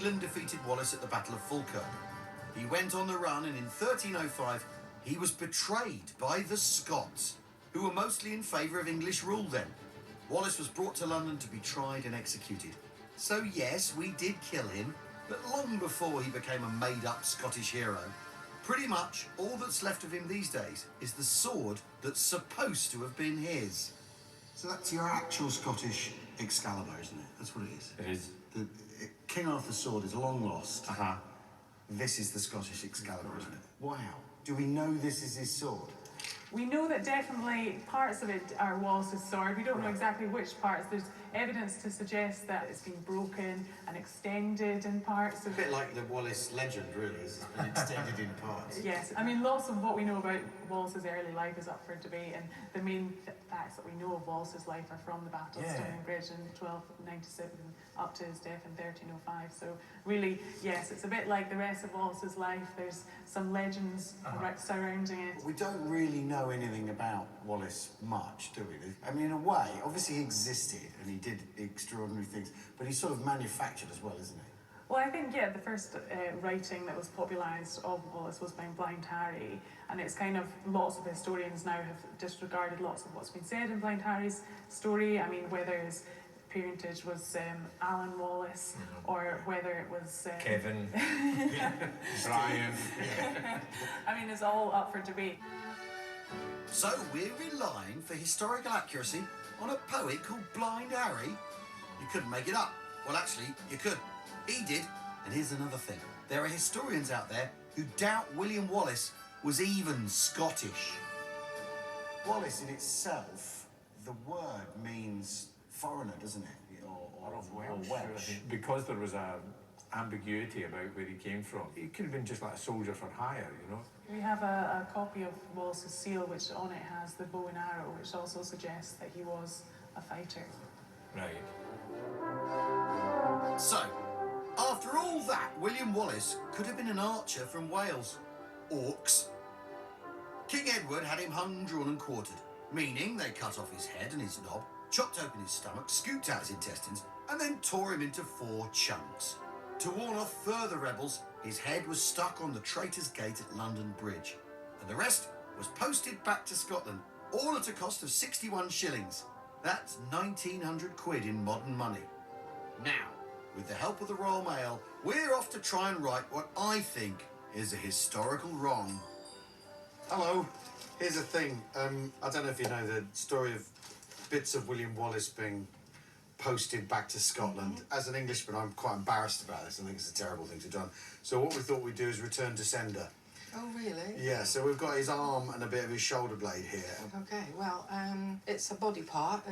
England defeated Wallace at the Battle of Falkirk. He went on the run, and in 1305, he was betrayed by the Scots, who were mostly in favour of English rule then. Wallace was brought to London to be tried and executed. So yes, we did kill him, but long before he became a made-up Scottish hero. Pretty much all that's left of him these days is the sword that's supposed to have been his. So that's your actual Scottish Excalibur, isn't it? That's what it is. It is. The King Arthur's sword is long lost. This is the Scottish Excalibur, isn't it? Wow. Do we know this is his sword? We know that definitely parts of it are Wallace's sword. We don't know exactly which parts. There's evidence to suggest that it's been broken and extended in parts. A bit like the Wallace legend, really, is it's been extended in parts. Yes, I mean, lots of what we know about Wallace's early life is up for debate, and the main facts that we know of Wallace's life are from the Battle of Stonebridge in 1297 up to his death in 1305. So really, yes, it's a bit like the rest of Wallace's life. There's some legends surrounding it. We don't really know anything about Wallace much, do we? I mean, in a way, obviously he existed and he did extraordinary things, but he's sort of manufactured as well, isn't he? Well, I think, yeah, the first writing that was popularised of Wallace was by Blind Harry, and it's kind of, lots of historians now have disregarded lots of what's been said in Blind Harry's story. I mean, whether his parentage was Alan Wallace, or whether it was... Kevin, Brian. I mean, it's all up for debate. So we're relying for historical accuracy on a poet called Blind Harry? You couldn't make it up. Well, actually, you could. He did. And here's another thing. There are historians out there who doubt William Wallace was even Scottish. Wallace in itself, the word means foreigner, doesn't it? Or Welsh. Because there was a ambiguity about where he came from. He could have been just like a soldier for hire, you know. We have a copy of Wallace's seal, which on it has the bow and arrow, which also suggests that he was a fighter. Right. So, after all that, William Wallace could have been an archer from Wales. Orcs. King Edward had him hung, drawn and quartered, meaning they cut off his head and his knob, chopped open his stomach, scooped out his intestines, and then tore him into 4 chunks. To warn off further rebels, his head was stuck on the Traitors' Gate at London Bridge, and the rest was posted back to Scotland, all at a cost of 61 shillings. That's 1,900 quid in modern money. Now, with the help of the Royal Mail, we're off to try and right what I think is a historical wrong. Hello. Here's the thing. I don't know if you know the story of bits of William Wallace being posted back to Scotland. As an Englishman, I'm quite embarrassed about this. I think it's a terrible thing to do. So what we thought we'd do is return to sender. Oh, really? Yeah, so we've got his arm and a bit of his shoulder blade here. Okay, well, it's a body part.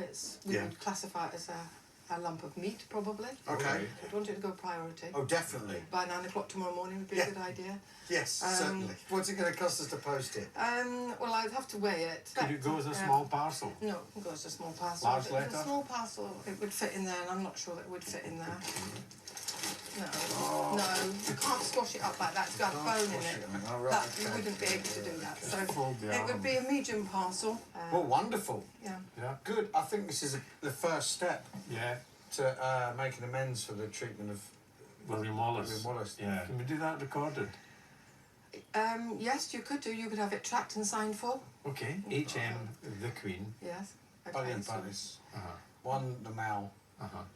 We would classify it as a lump of meat, probably. Okay. I'd want it to go priority. Oh, definitely. By 9 o'clock tomorrow morning would be a good idea. Yes, certainly. What's it going to cost us to post it? Well, I'd have to weigh it. Could it go as a small parcel? No, it goes as a small parcel. Large If it was letter? a small parcel, it would fit in there, and I'm not sure that it would fit in there. No, no, you can't squash it up like that. It's got a bone in it. Oh, right, You wouldn't be able to do that. So Fold the it arm. would be a medium parcel. Well, wonderful. Yeah. Yeah. Good. I think this is the first step Yeah. to making amends for the treatment of William Wallace. William Wallace. Yeah. Can we do that recorded? Yes, you could do. You could have it tracked and signed for. Okay. HM the Queen. Yes. Bullion so- Palace. 1 The Mall,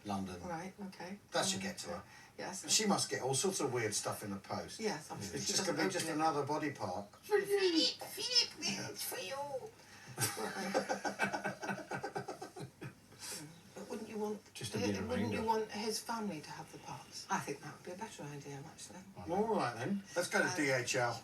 London. Right. Okay. That should get to her. Yes. She must get all sorts of weird stuff in the post. Yes, absolutely. It's She just going to be doesn't just open another body part. Philip, it's for you. But wouldn't you want? Just to be a Wouldn't reminder. you want his family to have the parts? I think that would be a better idea, actually. All right then. Let's go to DHL.